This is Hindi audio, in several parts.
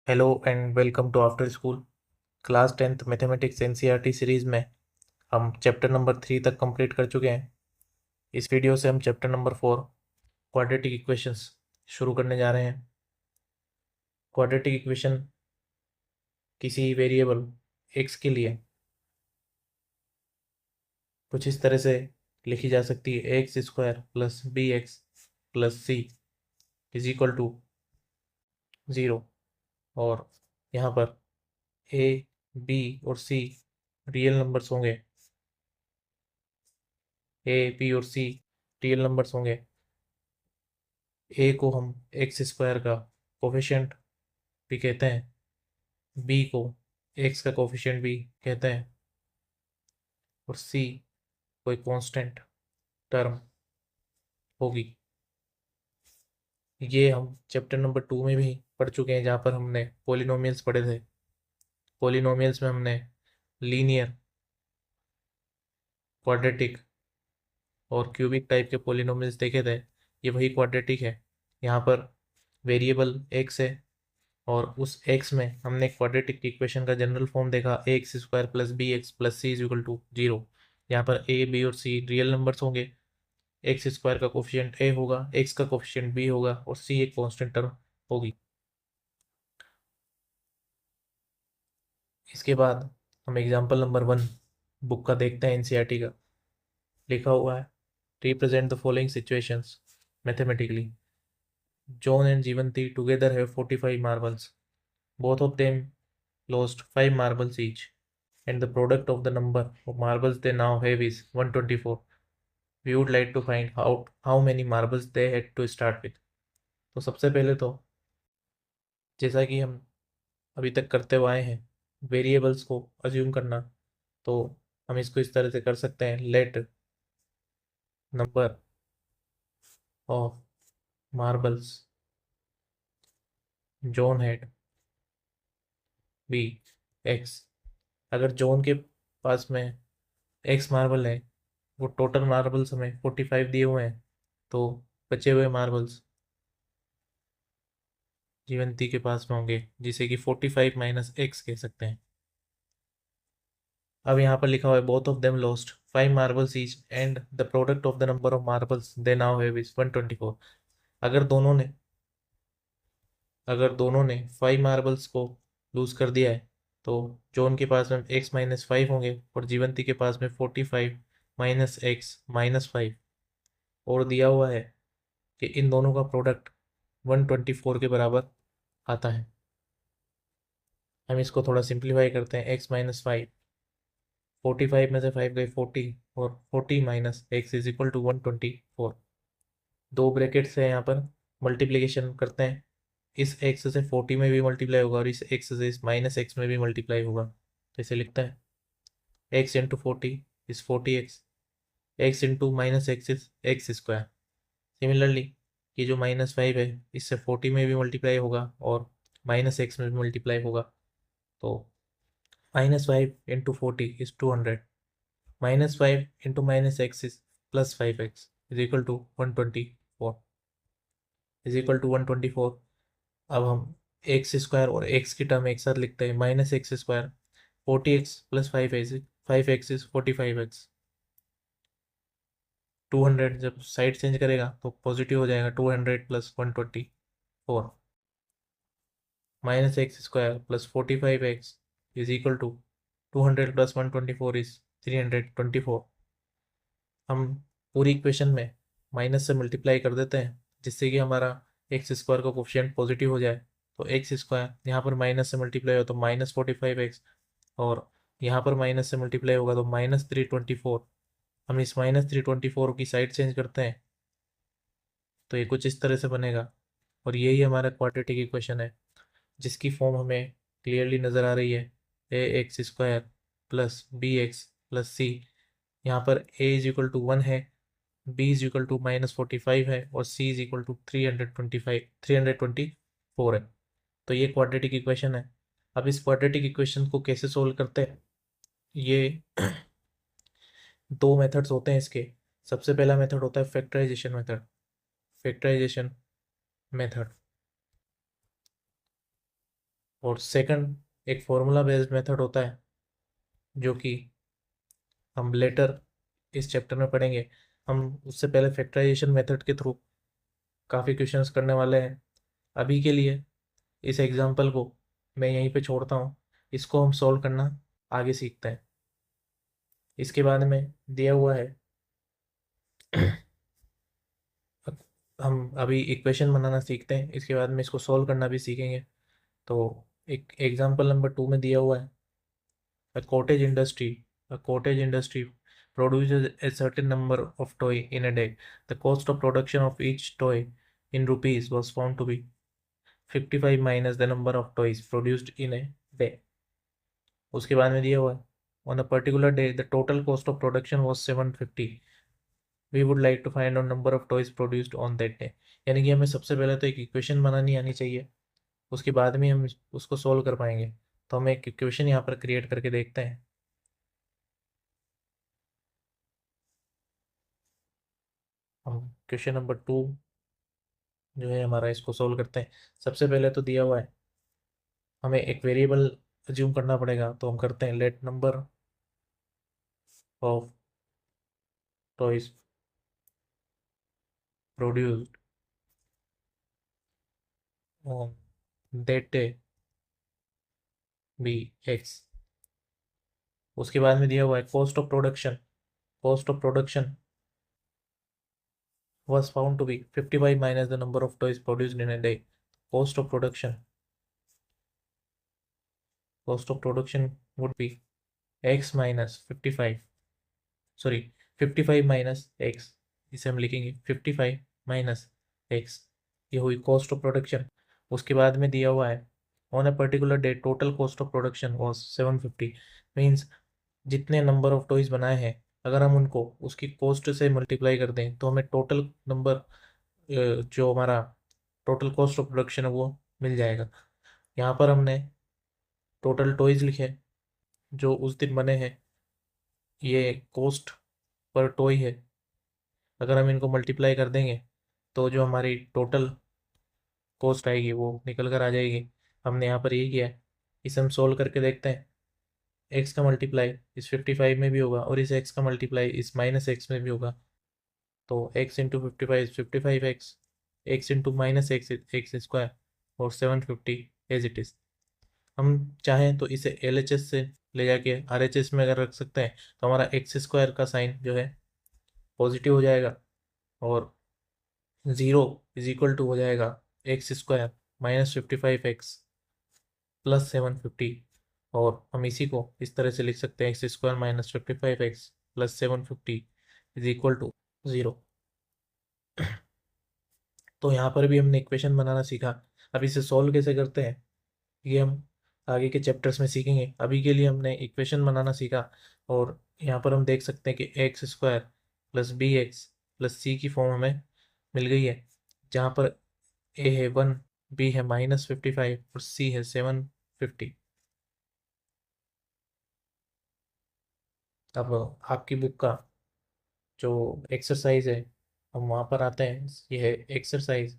Hello and welcome to after school class 10th mathematics NCERT series में हम चैप्टर नंबर 3 तक कंप्लीट कर चुके हैं। इस वीडियो से हम चैप्टर नंबर 4 क्वाड्रेटिक इक्वेशंस शुरू करने जा रहे हैं। क्वाड्रेटिक इक्वेशन किसी वेरिएबल x के लिए कुछ इस तरह से लिखी जा सकती है: X square plus B x plus C is equal to 0। और यहाँ पर ए, बी और सी रियल नंबर्स होंगे। ए, बी और सी रियल नंबर्स होंगे। ए को हम एक्स स्क्वायर का कोफिशिएंट भी कहते हैं, बी को एक्स का कोफिशिएंट भी कहते हैं और सी कोई कांस्टेंट टर्म होगी। ये हम चैप्टर नंबर 2 में भी पढ़ चुके हैं, जहाँ पर हमने पॉलिनोमियल्स पढ़े थे। पॉलिनोमियल्स में हमने लीनियर, क्वाड्रेटिक और क्यूबिक टाइप के पॉलिनोमियल्स देखे थे। ये वही क्वाड्रेटिक है। यहाँ पर वेरिएबल एक्स है और उस x में हमने क्वाड्रेटिक इक्वेशन का जनरल फॉर्म देखा: a x square plus B x plus C is equal to 0। यहाँ पर ए, बी और सी रियल नंबर्स होंगे। एक्स स्क्वायर का कोफिशिएंट ए होगा, एक्स का कोफिशिएंट बी होगा और सी एक कांस्टेंट टर्म होगी। इसके बाद हम एग्जाम्पल नंबर 1 बुक का देखते हैं, एनसीईआरटी का। लिखा हुआ है: represent the following situations mathematically. John and Jivanti together have 45 marbles. Both of them lost 5 marbles each, and the product of the number of marbles they now have is 124. We would like to find out how many marbles they had to start with. तो सबसे पहले तो जैसा कि हम अभी तक करते हुए आए हैं, वेरिएबल्स को अज्यूम करना, तो हम इसको इस तरह से कर सकते हैं: let number of marbles John had be X. अगर जॉन के पास में एक्स मार्बल है, वो टोटल मार्बल्स हमें 45 दिए हुए हैं, तो बचे हुए मार्बल्स जीवंती के पास में होंगे, जिसे कि 45 माइनस एक्स कह सकते हैं। अब यहाँ पर लिखा हुआ है: both of them lost 5 marbles each and the product of the number of marbles they now have is 124। अगर दोनों ने अगर दोनों ने 5 मार्बल्स को लूज कर दिया है, तो जॉन के पास में एक्स माइनस 5 होंगे और जीवंती के पास में 45 माइनस एक्स माइनस 5। और दिया हुआ है कि इन दोनों का प्रोडक्ट 124 के बराबर आता है। हम इसको थोड़ा सिंप्लीफाई करते हैं: एक्स माइनस 5, 45 में से 5 गए 40 और 40 minus X is equal to 124। दो ब्रैकेट्स है, यहाँ पर मल्टीप्लीकेशन करते हैं। इस एक्स से 40 में भी मल्टीप्लाई होगा और इस एक्स से इस माइनस एक्स में भी मल्टीप्लाई होगा। तो इसे लिखते हैं: x into 40 is 40x, x into minus X is x square. Similarly ये जो माइनस 5 है, इससे 40 में भी मल्टीप्लाई होगा और माइनस एक्स में भी मल्टीप्लाई होगा। तो minus 5 into 40 is 200, minus 5 into minus X is plus 5x is equal to 124, is equal to 124। अब हम एक्स स्क्वायर और एक्स की टर्म एक साथ लिखते हैं: minus X square 40x plus 5x is 45x। 200 जब साइड चेंज करेगा तो पॉजिटिव हो जाएगा, 200 plus 124। Minus X square plus 45x is equal to 200 plus 124 is 324। हम पूरी इक्वेशन में माइनस से मल्टीप्लाई कर देते हैं, जिससे कि हमारा एक्स स्क्वायर का कोफिशिएंट पॉजिटिव हो जाए। तो एक्स स्क्वायर यहाँ पर माइनस से मल्टीप्लाई हो तो माइनस 45x, और यहाँ पर माइनस से मल्टीप्लाई होगा तो माइनस 324। हम इस माइनस 324 की साइड चेंज करते हैं तो ये कुछ इस तरह से बनेगा। और यही हमारा क्वाड्रेटिक इक्वेशन है, जिसकी फॉर्म हमें क्लियरली नज़र आ रही है: a x square plus B x plus c. यहाँ पर ए इज इक्वल टू 1 है, b is equal to minus 45 है और सी इज इक्वल टू 324 है। तो ये क्वाड्रेटिक इक्वेशन है। अब इस क्वाड्रेटिक इक्वेशन को कैसे सोल्व करते हैं? ये दो मेथड्स होते हैं इसके। सबसे पहला मेथड होता है फैक्टराइजेशन मेथड। फैक्टराइजेशन मेथड और सेकंड एक फॉर्मूला बेस्ड मेथड होता है जो कि हम लेटर इस चैप्टर में पढ़ेंगे। हम उससे पहले फैक्टराइजेशन मेथड के थ्रू काफ़ी क्वेश्चंस करने वाले हैं। अभी के लिए इस एग्जांपल को मैं यहीं पे छोड़ता हूँ, इसको हम सॉल्व करना आगे सीखते हैं। इसके बाद में दिया हुआ है हम अभी इक्वेशन बनाना सीखते हैं, इसके बाद में इसको सॉल्व करना भी सीखेंगे। तो एक एग्जांपल नंबर 2 में दिया हुआ है a cottage industry produces a certain number of toy in a day. The cost of production of each toy in rupees was found to be 55 minus the number of toys produced in a day. उसके बाद में दिया हुआ है on a particular day the total cost of production was 750. We would like to find out number of toys produced on that day. यानी कि हमें सबसे पहले तो एक इक्वेशन बनानी आनी चाहिए, उसके बाद में हम उसको सोल्व कर पाएंगे। तो हम एक इक्वेशन यहाँ पर क्रिएट करके देखते हैं। हम क्वेश्चन नंबर 2 जो है हमारा, इसको सोल्व करते हैं। सबसे पहले तो दिया हुआ है हमें एक वेरिएबल अज्यूम करना पड़ेगा, तो हम करते हैं let number of toys produced on that day be X. उसके बाद में दिया हुआ है cost of production was found to be 55 minus the number of toys produced in a day. Cost of production would be x minus 55, sorry 55 minus x, इसे हम लिखेंगे 55 माइनस x, ये हुई कॉस्ट ऑफ प्रोडक्शन। उसके बाद में दिया हुआ है on a particular day total cost of production was 750, means जितने नंबर ऑफ टॉयज बनाए हैं अगर हम उनको उसकी कॉस्ट से मल्टीप्लाई कर दें तो हमें टोटल नंबर, जो हमारा टोटल कॉस्ट ऑफ प्रोडक्शन है वो मिल जाएगा। यहाँ पर हमने टोटल टॉयज लिखे जो उस दिन बने हैं, ये कॉस्ट पर टॉय है। अगर हम इनको मल्टीप्लाई कर देंगे तो जो हमारी टोटल कॉस्ट आएगी वो निकल कर आ जाएगी। हमने यहाँ पर यही किया है। इसे हम सोल्व करके देखते हैं। एक्स का मल्टीप्लाई इस 55 में भी होगा और इस एक्स का मल्टीप्लाई इस माइनस एक्स में भी होगा। तो x into 55 is 55x, x into minus x x square और 750 एज इट इज़। हम चाहें तो इसे LHS से ले जाके RHS में अगर रख सकते हैं तो हमारा एक्स स्क्वायर का साइन जो है पॉजिटिव हो जाएगा और ज़ीरो इज इक्वल टू हो जाएगा x square minus 55x plus 750। और हम इसी को इस तरह से लिख सकते हैं X square minus 55x plus 750 is equal to 0। तो यहाँ पर भी हमने इक्वेशन बनाना सीखा। अब इसे सॉल्व कैसे करते हैं ये हम आगे के चैप्टर्स में सीखेंगे। अभी के लिए हमने इक्वेशन बनाना सीखा और यहाँ पर हम देख सकते हैं कि x square plus B x plus c की फॉर्म हमें मिल गई है, जहाँ पर ए है 1, बी है -55 और सी है 750। अब आपकी बुक का जो एक्सरसाइज है हम वहाँ पर आते हैं। ये है एक्सरसाइज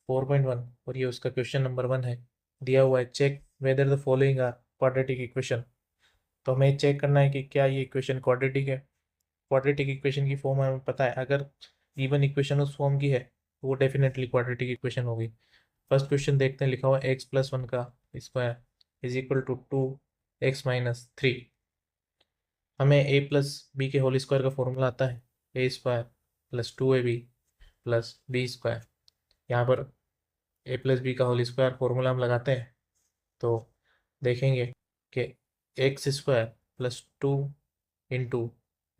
4.1 और ये उसका क्वेश्चन नंबर 1 है। दिया हुआ है check whether the following are quadratic equation. तो हमें चेक करना है कि क्या ये इक्वेशन क्वाड्रेटिक है। क्वाड्रेटिक इक्वेशन की फॉर्म हमें पता है, अगर इवन इक्वेशन उस फॉर्म की है तो वो डेफिनेटली क्वाड्रेटिक इक्वेशन होगी। फर्स्ट क्वेश्चन देखते हैं, लिखा हुआ x प्लस 1 का square is equal to 2x-3। हमें a प्लस बी के होल स्क्वायर का फॉर्मूला आता है a square plus 2ab plus B square. यहाँ पर a प्लस बी का होल स्क्वायर फॉर्मूला हम लगाते हैं तो देखेंगे कि x square plus 2 into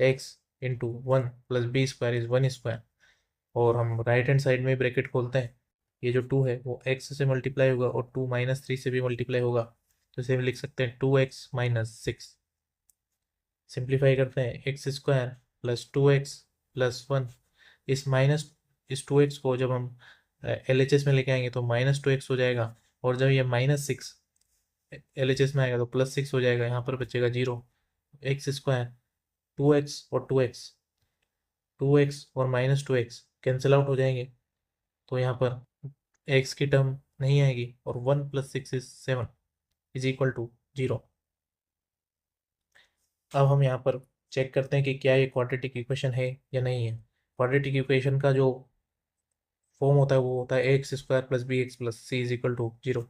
X into 1 plus B square is 1 square. और हम राइट हैंड साइड में ब्रैकेट खोलते हैं, ये जो 2 है वो x से मल्टीप्लाई होगा और 2 - 3 से भी मल्टीप्लाई होगा, तो इसे हम लिख सकते हैं 2x-6। सिंप्लीफाई करते हैं एक्स स्क्वायर प्लस 2x+1, इस माइनस इस 2x को जब हम LHS में लेके आएंगे तो -2x हो जाएगा, और जब ये -6 LHS में आएगा तो +6 हो जाएगा। यहाँ पर बचेगा 0। एक्स स्क्वायर 2x और 2x और -2x कैंसिल आउट हो जाएंगे, तो यहाँ पर x की टर्म नहीं आएगी, और 1 + 6 इज 7 इज इक्वल टू 0। अब हम यहाँ पर चेक करते हैं कि क्या ये क्वाड्रेटिक इक्वेशन है या नहीं है। क्वाड्रेटिक इक्वेशन का जो फॉर्म होता है वो होता है ax² + bx + c is equal to 0।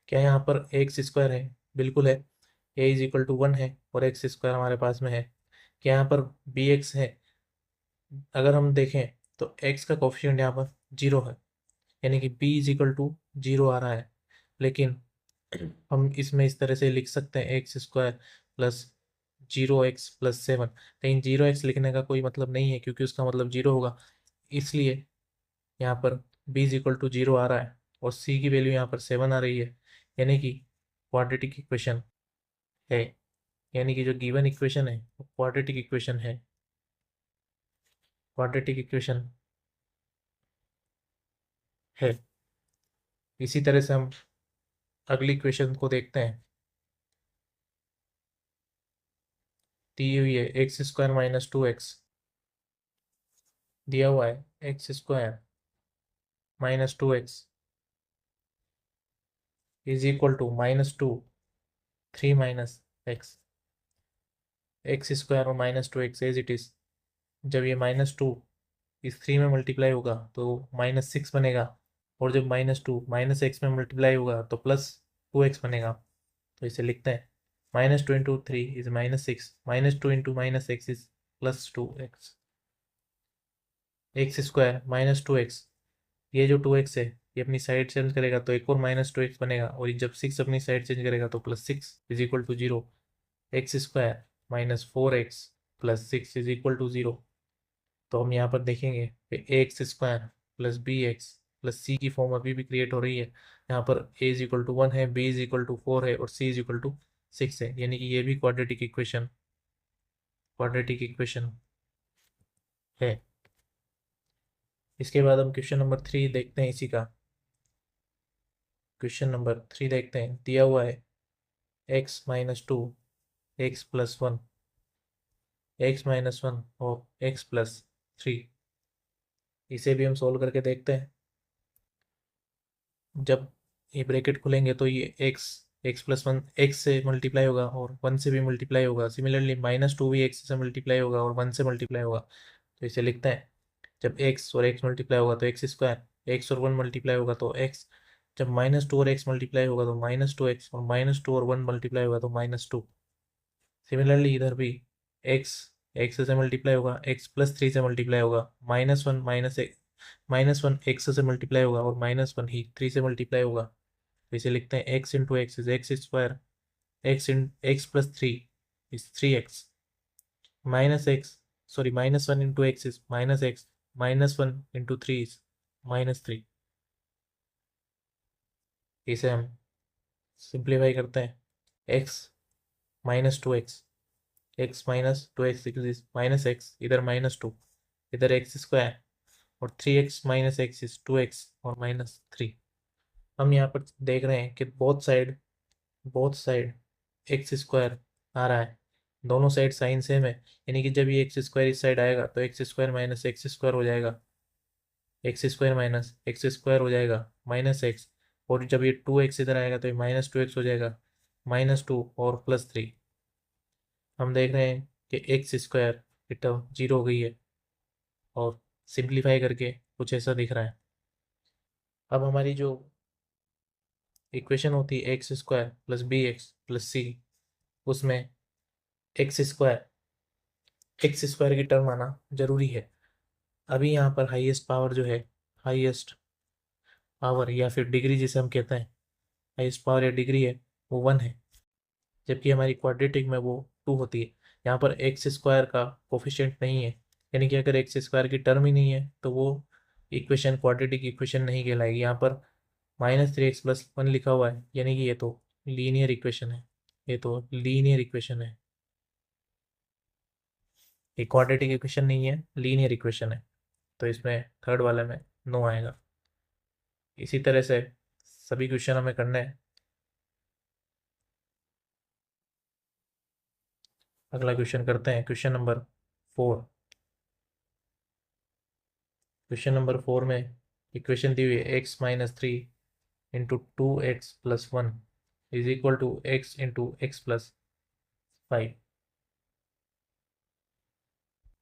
क्या यहाँ पर ax² है? बिल्कुल है। a इज इक्वल टू 1 है और x² हमारे पास में है। क्या यहाँ पर bx है? अगर हम देखें तो x का कोफिशिएंट यहाँ पर 0 है, यानी कि b इज इक्वल टू 0 आ रहा है। लेकिन हम इसमें इस तरह से लिख सकते हैं x² + 0x + 7, लेकिन 0x लिखने का कोई मतलब नहीं है क्योंकि उसका मतलब 0 होगा। इसलिए यहाँ पर b इज इक्वल टू 0 आ रहा है और c की वैल्यू यहाँ पर 7 आ रही है, यानी कि क्वाड्रेटिक इक्वेशन है। यानी कि जो गिवन इक्वेशन है वो क्वाड्रेटिक इक्वेशन है। क्वाड्रेटिक इक्वेशन है। इसी तरह से हम अगली इक्वेशन को देखते हैं। दी हुई है x² - 2x, दिया हुआ है x² - 2x is equal to -2 3 - x। x² और -2x एज इट इज। जब ये -2 इस 3 में मल्टीप्लाई होगा तो -6 बनेगा, और जब -2 -x में मल्टीप्लाई होगा तो +2x बनेगा। तो इसे लिखते हैं -2 × 3 is -6, -2 × -x is +2x। x² - 2x, ये जो 2x है ये अपनी साइड चेंज करेगा तो एक और -2x बनेगा, और ये जब 6 अपनी साइड चेंज करेगा तो +6 is equal to 0। x² - 4x + 6 is equal to 0। तो हम यहाँ पर देखेंगे कि ax² + bx + c की फॉर्म अभी भी क्रिएट हो रही है। यहाँ पर a इज इक्वल टू 1 है, b इज इक्वल टू 4 है और c इज इक्वल टू 6 है, यानी कि ये भी क्वाड्रेटिक इक्वेशन है। इसके बाद हम क्वेश्चन नंबर 3 देखते हैं इसी का। क्वेश्चन नंबर 3 देखते हैं। दिया हुआ है x - 2 x + 1, x - 1 और x + 3। इसे भी हम सोल्व करके देखते हैं। जब ये ब्रैकेट खुलेंगे तो ये x + 1 x से मल्टीप्लाई होगा और 1 से भी मल्टीप्लाई होगा। सिमिलरली -2 भी x से मल्टीप्लाई होगा और 1 से मल्टीप्लाई होगा। तो इसे लिखते हैं, जब x और x मल्टीप्लाई होगा तो x², x और 1 मल्टीप्लाई होगा तो x, जब -2 और x मल्टीप्लाई होगा तो -2x, और -2 और 1 मल्टीप्लाई होगा तो -2। सिमिलरली इधर भी x x से मल्टीप्लाई होगा, x + 3 से मल्टीप्लाई होगा, -1 x से मल्टीप्लाई होगा और -1 ही 3 से मल्टीप्लाई होगा। तो इसे लिखते हैं x × x is x², x + 3 is 3x, -x, sorry -1 × x is -x, -1 × 3 is -3। इसे हम सिंप्लीफाई करते हैं। x - 2x, x - 2x is -x, इधर -2, इधर x² और 3x - x इज 2x और -3। हम यहाँ पर देख रहे हैं कि बोथ साइड x² आ रहा है, दोनों साइड साइन सेम है, यानी कि जब ये x² इस साइड आएगा तो x² - x² हो जाएगा, x² - हो जाएगा -x, और जब ये 2x इधर आएगा तो ये -2x हो जाएगा, -2 और +3। हम देख रहे हैं कि x² की टर्म 0 हो गई है और सिंप्लीफाई करके कुछ ऐसा दिख रहा है। अब हमारी जो इक्वेशन होती है x² + bx + c, उसमें x² की टर्म आना जरूरी है। अभी यहाँ पर हाईएस्ट पावर जो है, हाईएस्ट पावर या फिर डिग्री जिसे हम कहते हैं, हाईएस्ट पावर या डिग्री है वो 1 है, जबकि हमारी क्वाड्रेटिक में वो 2 होती है। यहाँ पर x² का कोफिशिएंट नहीं है, यानी कि अगर x² की टर्म ही नहीं है तो वो इक्वेशन क्वाड्रेटिक इक्वेशन नहीं कहलाएगी। यहाँ पर -3x + 1 लिखा हुआ है, यानी कि ये तो लीनियर इक्वेशन है, ये तो लीनियर इक्वेशन है, ये क्वाड्रेटिक इक्वेशन नहीं है, लीनियर इक्वेशन है। तो इसमें थर्ड वाले में नो आएगा। इसी तरह से सभी क्वेश्चन हमें करने हैं। अगला क्वेश्चन करते हैं, क्वेश्चन नंबर 4। क्वेश्चन नंबर 4 में इक्वेशन दी हुई है x - 3 into 2x+1 is equal to x into x+5।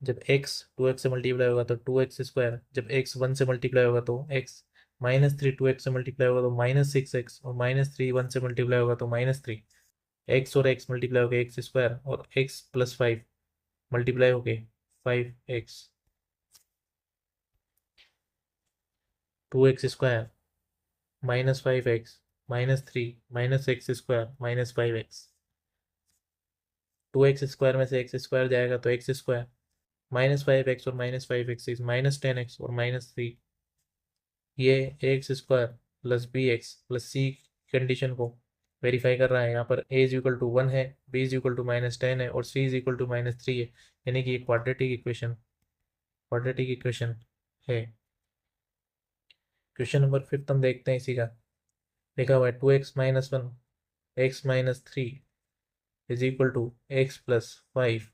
जब x 2x से मल्टीप्लाई होगा तो 2x², जब x 1 से मल्टीप्लाई होगा तो x -3 2x से मल्टीप्लाई होगा तो -6x, और -3 1 से मल्टीप्लाई होगा तो -3। x और x मल्टीप्लाई हो गए x² और x+5 मल्टीप्लाई हो गए 5x। 2x² -5x -3 -x² -5x। 2x² में से x² जाएगा तो x², -5x और -5x इज -10x और -3। ये ax² plus bx plus c condition को वेरीफाई कर रहा है। यहाँ पर a इज इक्वल टू 1 है, b इज इक्वल टू -10 है और c इज इक्वल टू -3 है, यानी कि ये क्वाड्रेटिक इक्वेशन है। क्वेश्चन नंबर 5 हम देखते हैं इसी का। लिखा हुआ है 2x - 1 x - 3 is equal to x+5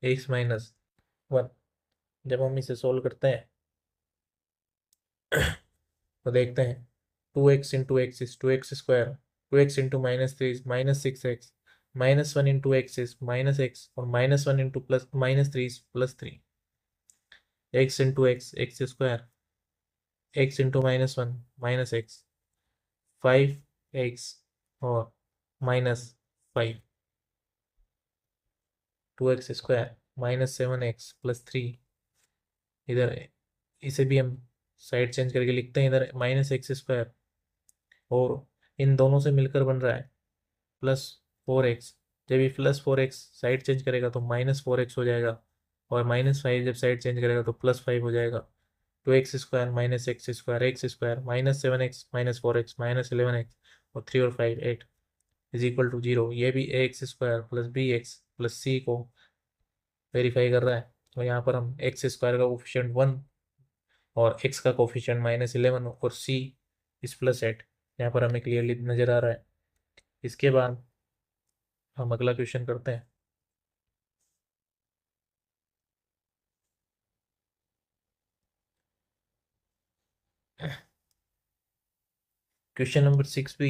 x - 1। जब हम इसे सोल्व करते हैं तो देखते हैं 2x into x is 2x², 2x into -3 is -6x, -1 into x is -x और -1 into -3 is +3। x into x x², x into -1 -x, 5x और -5, 2x² -7x +3। इधर इसे भी हम साइड चेंज करके लिखते हैं, इधर -x², और इन दोनों से मिलकर बन रहा है +4x। जब ये +4x साइड चेंज करेगा तो -4x हो जाएगा, और -5 जब साइड चेंज करेगा तो +5 हो जाएगा। 2x² -x² x² -7x -4x -11x और 3 और 5 8 इज इक्वल टू 0। ये भी ax² plus bx plus c को वेरीफाई कर रहा है। और यहाँ पर हम x² का कोफिशिएंट 1 और x का कोफिशिएंट -11 और c इस +8 यहाँ पर हमें क्लियरली नज़र आ रहा है। इसके बाद हम अगला क्वेश्चन करते हैं। क्वेश्चन नंबर 6 भी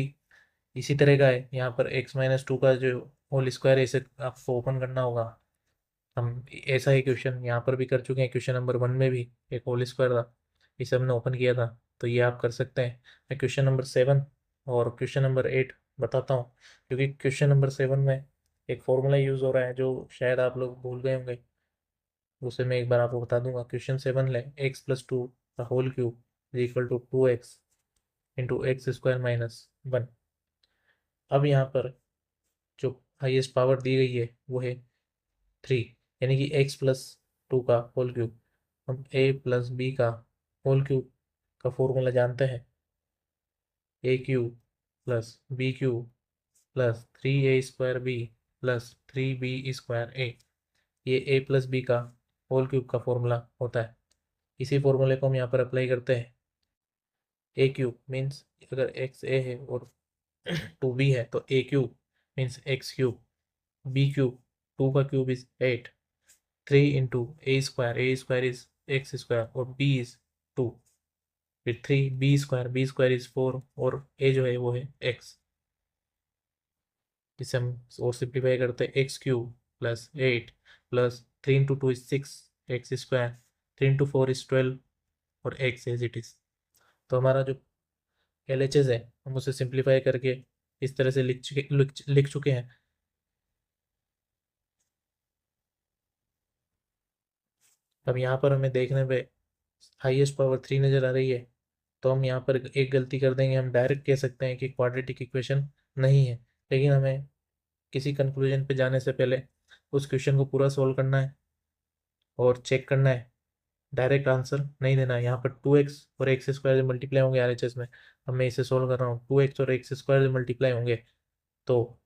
इसी तरह का है। यहाँ पर x - 2 का जो होल स्क्वायर है, इसे आपको ओपन करना होगा। हम ऐसा ही क्वेश्चन यहाँ पर भी कर चुके हैं। क्वेश्चन नंबर 1 में भी एक होल स्क्वायर था, इसे हमने ओपन किया था, तो ये आप कर सकते हैं। मैं क्वेश्चन नंबर 7 और क्वेश्चन नंबर 8 बताता हूँ, क्योंकि क्वेश्चन नंबर 7 में एक फॉर्मूला यूज़ हो रहा है जो शायद आप लोग भूल गए होंगे, उसे मैं एक बार आपको बता दूंगा। क्वेश्चन 7 ले x+2 का whole cube is equal to 2x into x² - 1। अब यहाँ पर जो हाईएस्ट पावर दी गई है वो है 3, यानी कि x+2 का होल क्यूब। हम a+b का होल क्यूब का फॉर्मूला जानते हैं, a³ plus b³ plus 3a² b plus 3b² a। ये a+b का होल क्यूब का फॉर्मूला होता है। इसी फॉर्मूले को हम यहाँ पर अप्लाई करते हैं। a³ मीन्स अगर x a है और 2b है तो a³ मीन्स x³, b³ 2 का cube is 8, 3 into a² is x² और b इज 2, फिर 3b² इज 4 और a जो है वो है x। जिसे हम और सिंप्लीफाई करते हैं, x³ plus 8 plus 3 into 2 is 6 x², 3 into 4 is 12 और x एज इट इज। तो हमारा जो LHS है हम उसे सिंप्लीफाई करके इस तरह से लिख चुके हैं। अब यहाँ पर हमें देखने पे हाईएस्ट पावर 3 नज़र आ रही है, तो हम यहाँ पर एक गलती कर देंगे। हम डायरेक्ट कह सकते हैं कि क्वाड्रेटिक इक्वेशन नहीं है, लेकिन हमें किसी कंक्लूजन पे जाने से पहले उस क्वेश्चन को पूरा सोल्व करना है और चेक करना है। डायरेक्ट आंसर नहीं देना है। यहाँ पर 2x और x² मल्टीप्लाई होंगे RHS में, अब मैं इसे सोल्व कर रहा हूँ। 2x और x² मल्टीप्लाई होंगे तो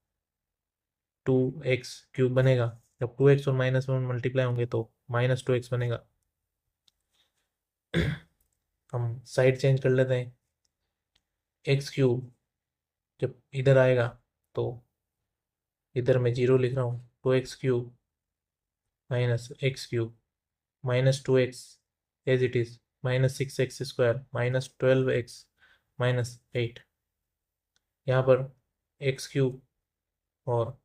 2x³ बनेगा। जब 2x और -1 मल्टीप्लाई होंगे तो -2x बनेगा। हम साइड चेंज कर लेते हैं। x³ जब इधर आएगा तो इधर मैं 0 लिख रहा हूँ। 2x³ -x³ -2x as it is, -6x² -12x -8। यहाँ पर एक्स क्यूब और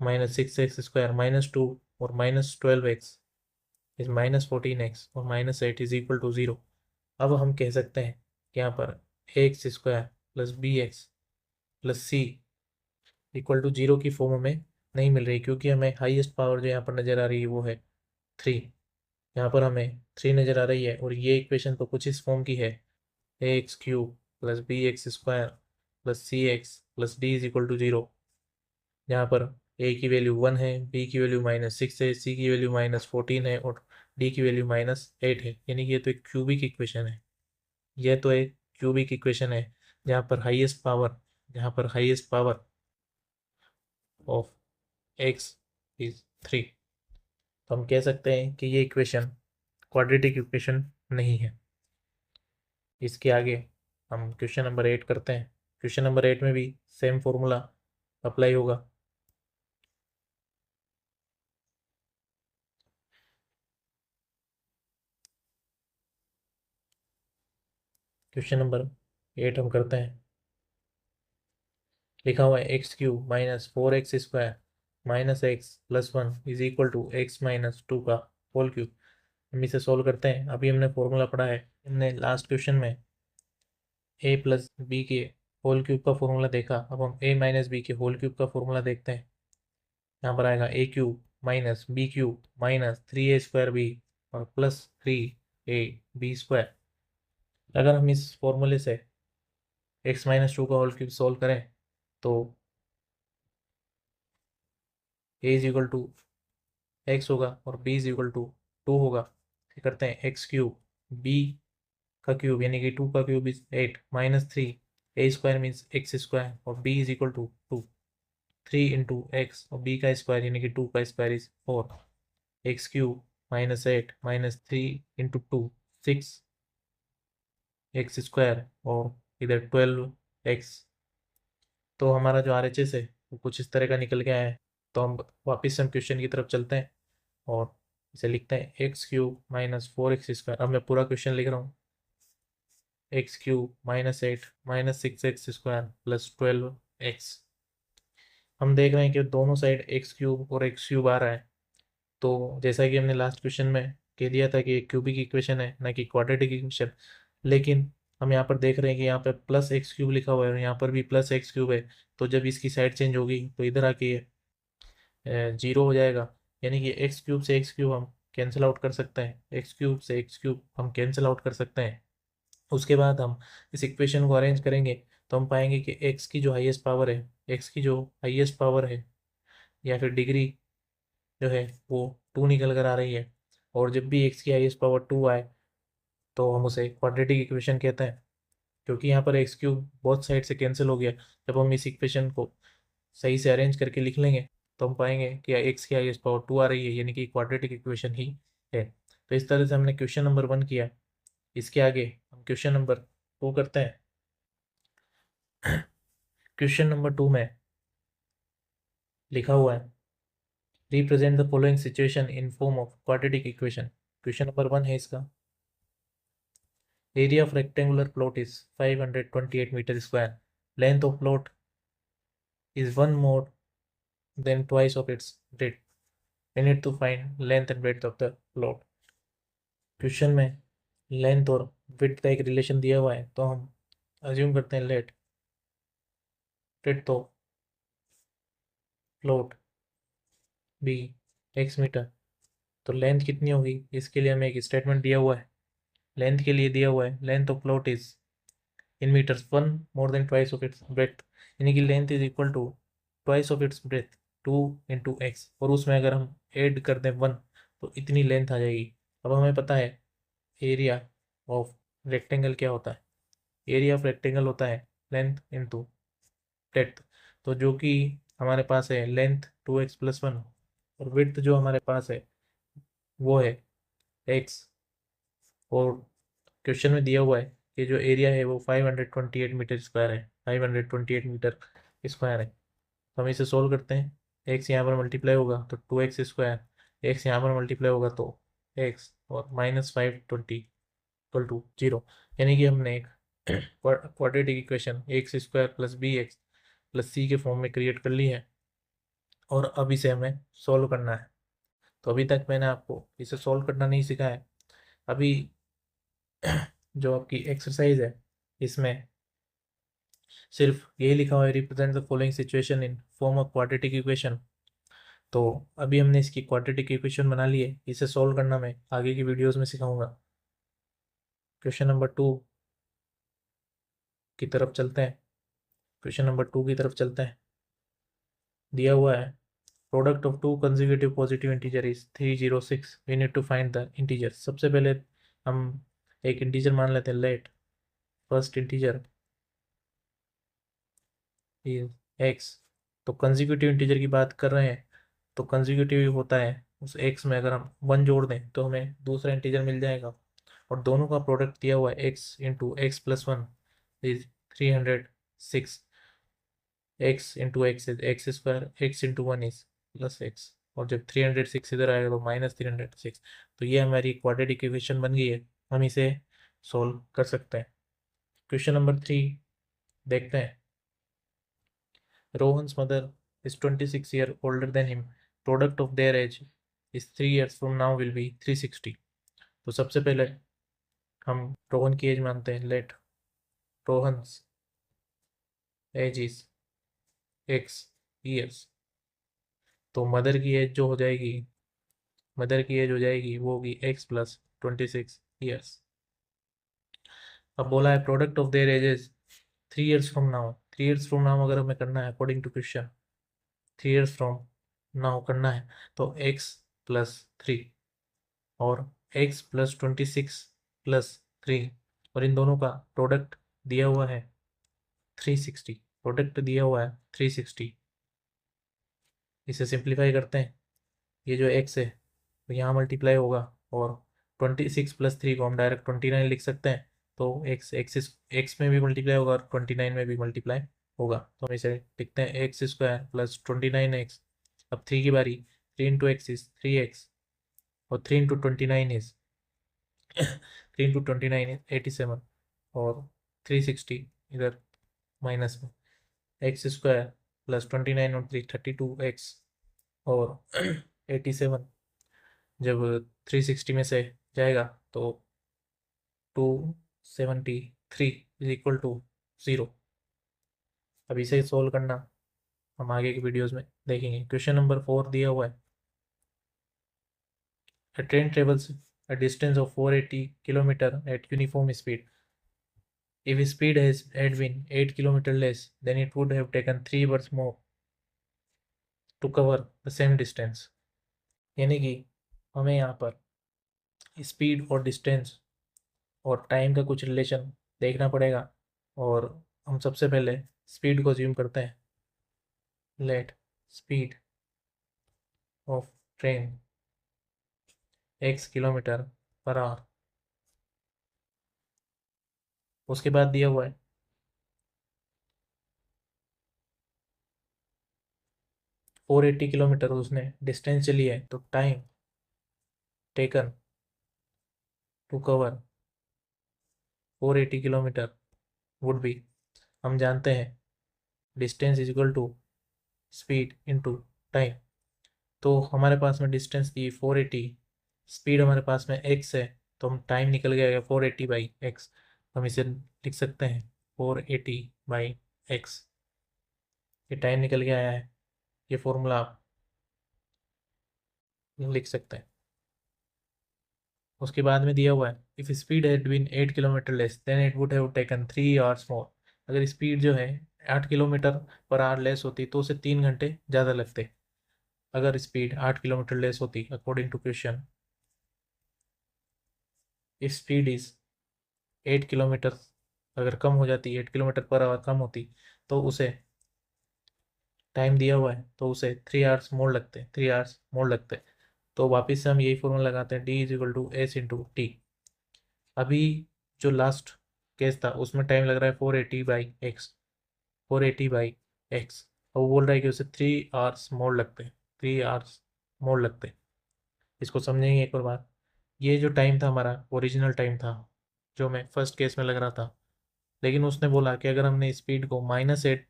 -6x² -2 और -12x इज -14x और -8 इज इक्वल टू 0। अब हम कह सकते हैं कि यहाँ पर ax² plus bx plus c equal to 0 की फॉर्म हमें नहीं मिल रही, क्योंकि हमें हाईएस्ट पावर जो यहाँ पर नज़र आ रही है वो है 3। यहाँ पर हमें 3 नज़र आ रही है, और ये इक्वेशन तो कुछ इस फॉर्म की है, ax³ plus bx² plus cx plus d is equal to 0। यहाँ पर a की वैल्यू 1 है, b की वैल्यू -6 है, c की वैल्यू -14 है और d की वैल्यू -8 है। यानी कि ये तो एक क्यूबिक इक्वेशन है। यह तो एक क्यूबिक इक्वेशन है जहाँ पर highest power of x is 3। तो हम कह सकते हैं कि ये इक्वेशन क्वाड्रेटिक इक्वेशन नहीं है। इसके आगे हम क्वेश्चन नंबर 8 करते हैं। क्वेश्चन नंबर 8 में भी सेम फॉर्मूला अप्लाई होगा। क्वेश्चन नंबर 8 हम करते हैं। लिखा हुआ है x³ -4x² -x plus 1 is equal to x-2 का होल क्यूब। हम इसे सोल्व करते हैं। अभी हमने फॉर्मूला पढ़ा है, हमने लास्ट क्वेश्चन में a प्लस बी के होल क्यूब का फॉर्मूला देखा। अब हम a माइनस बी के होल क्यूब का फॉर्मूला देखते हैं। यहाँ पर आएगा a³ -b³ -3a²b और प्लस 3ab²। अगर हम इस फॉर्मूले से x-2 का होल क्यूब सोल्व करें तो a is equal to x होगा और b इज इक्वल टू 2 होगा। फिर करते हैं x³ b का क्यूब यानी कि 2 का cube is 8 -3 a² means x² और b is equal to 2। 3 into X और b का स्क्वायर यानी कि 2 का square is 4। x³ -8 -3 into 2 6x² और इधर 12x। तो हमारा जो RHS है वो कुछ इस तरह का निकल के आया है। तो हम वापस हम क्वेश्चन की तरफ चलते हैं और इसे लिखते हैं x³ -4x²। अब मैं पूरा क्वेश्चन लिख रहा हूँ। x³ -8 -6x² plus 12x। हम देख रहे हैं कि दोनों साइड x³ और x³ आ रहा है। तो जैसा कि हमने लास्ट क्वेश्चन में कह दिया था कि एक क्यूबिक इक्वेशन है ना कि क्वाड्रेटिक इक्वेशन, लेकिन हम यहाँ पर देख रहे हैं कि यहाँ पे +x³ लिखा हुआ है और यहाँ पर भी +x³ है। तो जब इसकी साइड चेंज होगी तो इधर आके 0 हो जाएगा। यानी कि x³ से x³ हम कैंसिल आउट कर सकते हैं, x³ से x³ हम कैंसिल आउट कर सकते हैं। उसके बाद हम इस इक्वेशन को अरेंज करेंगे तो हम पाएंगे कि x की जो हाईएस्ट पावर है, x की जो हाईएस्ट पावर है या फिर डिग्री जो है वो 2 निकल कर आ रही है। और जब भी x की हाईएस्ट पावर 2 आए तो हम उसे क्वाड्रेटिक इक्वेशन कहते हैं, क्योंकि यहाँ पर x³ बहुत साइड से कैंसिल हो गया। जब हम इस इक्वेशन को सही से अरेंज करके लिख लेंगे तो हम पाएंगे कि x की हाईएस्ट पावर 2 आ रही है, यानी कि क्वाड्रेटिक इक्वेशन ही है। तो इस तरह से हमने क्वेश्चन नंबर 1 किया। इसके आगे हम क्वेश्चन नंबर 2 करते हैं। क्वेश्चन नंबर 2 में लिखा हुआ है represent the following situation in form of quadratic equation. Question number 1 है इसका। Area of rectangular plot is 528 metre square. Length of plot is one more than twice of its breadth. We need to find length and breadth of the plot. Question में लेंथ और विड्थ का एक रिलेशन दिया हुआ है, तो हम अज्यूम करते हैं let breadth of plot be x metre. तो लेंथ कितनी होगी इसके लिए हमें एक स्टेटमेंट दिया हुआ है। लेंथ के लिए दिया हुआ है length of plot is in metres 1 more than twice of its breadth, यानी कि length is equal to twice of its breadth 2 into X, और उसमें अगर हम ऐड कर दें 1 तो इतनी लेंथ आ जाएगी। अब हमें पता है एरिया ऑफ रेक्टेंगल क्या होता है। एरिया ऑफ रेक्टेंगल होता है लेंथ इंटू डेप्थ। तो जो कि हमारे पास है लेंथ 2x प्लस 1 और विड्थ जो हमारे पास है वो है x। और क्वेश्चन में दिया हुआ है कि जो एरिया है वो 528 मीटर स्क्वायर है, 528 मीटर स्क्वायर है। तो हम इसे सोल्व करते हैं। एक्स यहाँ पर मल्टीप्लाई होगा तो 2x², एक्स यहाँ पर मल्टीप्लाई होगा तो x और -520 इक्वल टू 0। यानी कि हमने एक quadratic equation x square plus B x plus c के फॉर्म में क्रिएट कर ली है और अब इसे हमें सॉल्व करना है। तो अभी तक मैंने आपको इसे सॉल्व करना नहीं सिखाया है। अभी जो आपकी एक्सरसाइज है इसमें सिर्फ यही लिखा हुआ है, represent the following situation in form of quadratic equation. तो अभी हमने इसकी क्वाड्रेटिक इक्वेशन बना ली है, इसे सॉल्व करना मैं आगे की वीडियोस में सिखाऊंगा। क्वेश्चन नंबर 2 की तरफ चलते हैं। क्वेश्चन नंबर 2 की तरफ चलते हैं। दिया हुआ है product of two consecutive positive integer is 306। We need to find the integer. सबसे पहले हम एक इंटीजर मान लेते हैं, let first integer is X. तो कंसेक्यूटिव इंटीजर की बात कर रहे हैं तो कंसेक्यूटिव होता है उस एक्स में अगर हम 1 जोड़ दें तो हमें दूसरा इंटीजर मिल जाएगा। और दोनों का प्रोडक्ट दिया हुआ है x into x plus 1 is 306। X into x is x square, x into 1 is plus x, और जब 306 इधर आएगा तो माइनस 306। तो ये हमारी क्वाड्रेटिक इक्वेशन बन गई है, हम इसे सोल्व कर सकते हैं। क्वेश्चन नंबर 3 देखते हैं। Rohan's mother is 26 year older than him. Product of their age is 3 years from now will be 360. तो सबसे पहले हम रोहन की एज मानते हैं, let Rohan's age is X years. तो मदर की एज जो हो जाएगी, मदर की एज हो जाएगी वो होगी एक्स प्लस 26 ईयर्स। अब बोला है product of their ages 3 years from now. 3 years from now अगर हमें करना है according to question, 3 years from now करना है तो एक्स प्लस 3 और x प्लस 26 प्लस 3, और इन दोनों का प्रोडक्ट दिया हुआ है 360। प्रोडक्ट दिया हुआ है 360। इसे सिंप्लीफाई करते हैं, ये जो x है तो यहाँ मल्टीप्लाई होगा और 26 प्लस 3 को हम डायरेक्ट 29 लिख सकते हैं। तो x में भी मल्टीप्लाई होगा और 29 में भी मल्टीप्लाई होगा। तो हम इसे लिखते हैं एक्स स्क्वायर प्लस 29x। अब 3 की बारी, 3 इंटू एक्स इज 3x और 3 इंटू 29 इज 3 इंटू 29 इज 87 और 360 इधर माइनस में, एक्स स्क्वायर प्लस 29 और 3 32x और 87 जब 360 में से जाएगा तो 273 इज इक्वल टू 0। अब इसे सोल्व करना हम आगे की वीडियोस में देखेंगे। क्वेश्चन नंबर 4 दिया हुआ है, a train travels a distance of 480 kilometer at uniform speed. If speed had been 8 kilometer less, then it would have taken 3 hours more to cover the same distance. यानी कि हमें यहाँ पर स्पीड और डिस्टेंस और टाइम का कुछ रिलेशन देखना पड़ेगा। और हम सबसे पहले स्पीड को अज्यूम करते हैं, let speed of train x kilometre per hour. उसके बाद दिया हुआ है 480 किलोमीटर उसने डिस्टेंस चली है, तो time taken to cover 480 kilometre would be, हम जानते हैं distance is equal to speed into time. तो हमारे पास में डिस्टेंस थी 480, स्पीड हमारे पास में x है, तो हम टाइम निकल गया 480 बाई एक्स। हम इसे लिख सकते हैं 480 बाई एक्स। ये टाइम निकल के आया है, ये फॉर्मूला आप लिख सकते हैं। उसके बाद में दिया हुआ है if speed had been 8 kilometre less than it would have taken 3 hours more. अगर स्पीड जो है 8 किलोमीटर पर आवर लेस होती तो उसे 3 घंटे ज़्यादा लगते। अगर स्पीड 8 किलोमीटर लेस होती according to question, if speed is 8 kilometre अगर कम हो जाती, 8 किलोमीटर पर आवर कम होती तो उसे टाइम दिया हुआ है तो उसे 3 आवर्स मोर लगते, 3 आवर्स मोर लगते। तो वापस से हम यही फॉर्मूला लगाते हैं, D is equal to S into T. अभी जो लास्ट केस था उसमें टाइम लग रहा है 480 बाई एक्स। और वो बोल रहा है कि उसे 3 आवर्स मोर लगते हैं, 3 आवर्स मोर लगते हैं। इसको समझेंगे एक और बात। ये जो टाइम था हमारा ओरिजिनल टाइम था जो मैं फर्स्ट केस में लग रहा था, लेकिन उसने बोला कि अगर हमने स्पीड को -8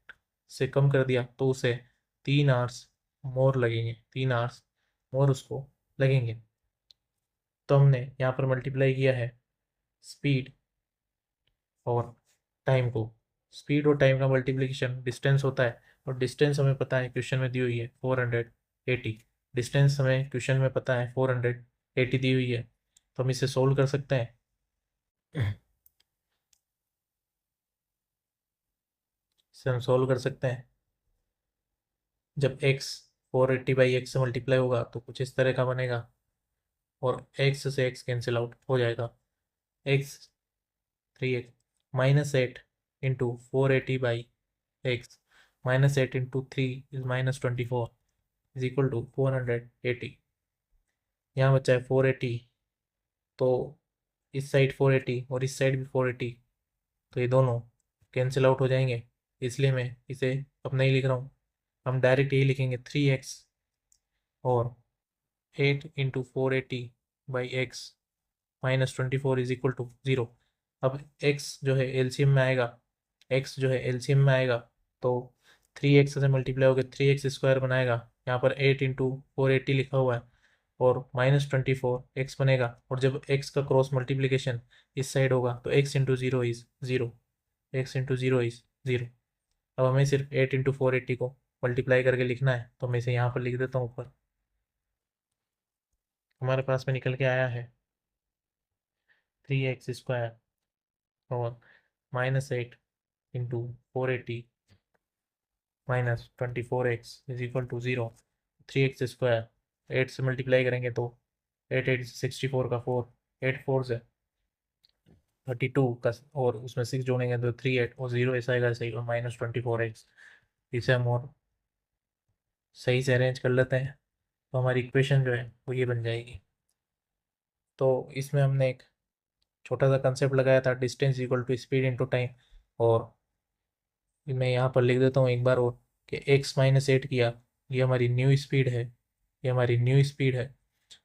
से कम कर दिया तो उसे 3 आवर्स मोर लगेंगे, 3 आवर्स मोर उसको लगेंगे। तो हमने यहाँ पर मल्टीप्लाई किया है स्पीड और टाइम को। स्पीड और टाइम का मल्टीप्लिकेशन डिस्टेंस होता है, और डिस्टेंस हमें पता है क्वेश्चन में दी हुई है 480। डिस्टेंस हमें क्वेश्चन में पता है 480 दी हुई है, तो हम इसे सोल्व कर सकते हैं। इसे हम सोल्व कर सकते हैं। जब x 480/x से मल्टीप्लाई होगा तो कुछ इस तरह का बनेगा, और x से x कैंसिल आउट हो जाएगा। x 3x -8 into 480/x, -8 into 3 is -24 is equal to 480। यहाँ बचा है 480, तो इस साइड 480 और इस साइड भी 480, तो ये दोनों कैंसिल आउट हो जाएंगे, इसलिए मैं इसे अब नहीं लिख रहा हूँ। हम डायरेक्ट यही लिखेंगे 3x और 8 into 480/x -24 is equal to 0। अब x जो है एलसीएम में आएगा, x जो है एलसीएम में आएगा, तो 3x से मल्टीप्लाई होकर 3x² बनाएगा। यहाँ पर 8 इंटू 480 लिखा हुआ है, और -24 x बनेगा, और जब x का क्रॉस मल्टीप्लिकेशन इस साइड होगा तो x into 0 is 0, x into 0 is 0। अब हमें सिर्फ 8 इंटू 480 को मल्टीप्लाई करके लिखना है, तो मैं इसे यहाँ पर लिख देता हूँ ऊपर। हमारे पास में निकल के आया है 3x² और -8 into 480 -24x is equal to 0। 3x², 8 से मल्टीप्लाई करेंगे तो 8 8 64 का 4, 8 4 से 32 का, और उसमें 6 जोड़ेंगे तो 38 और 0 ऐसा आएगा सही, और -24x। इसे हम और सही से अरेंज कर लेते हैं, तो हमारी इक्वेशन जो है वो ये बन जाएगी। तो इसमें हमने एक छोटा सा कंसेप्ट लगाया था, distance equal to speed into time. और मैं यहाँ पर लिख देता हूँ एक बार और, कि x -8 किया, ये हमारी न्यू स्पीड है, ये हमारी न्यू स्पीड है।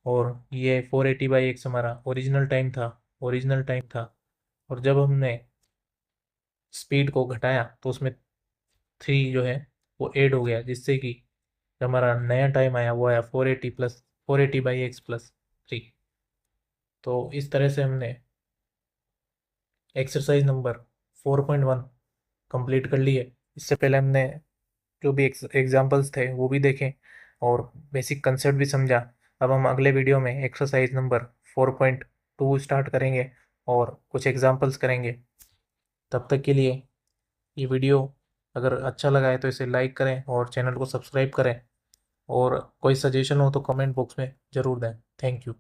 और ये 480/x हमारा ओरिजिनल टाइम था। और जब हमने स्पीड को घटाया तो उसमें 3 जो है वो ऐड हो गया, जिससे कि जो हमारा नया टाइम आया वो आया 480/x+3। तो इस तरह से हमने एक्सरसाइज नंबर 4.1 कंप्लीट कर ली है। इससे पहले हमने जो भी एग्जाम्पल्स थे वो भी देखें और बेसिक कंसेप्ट भी समझा। अब हम अगले वीडियो में एक्सरसाइज नंबर 4.2 स्टार्ट करेंगे और कुछ एग्जाम्पल्स करेंगे। तब तक के लिए ये वीडियो अगर अच्छा लगा है तो इसे लाइक करें और चैनल को सब्सक्राइब करें, और कोई सजेशन हो तो कमेंट बॉक्स में ज़रूर दें। Thank you.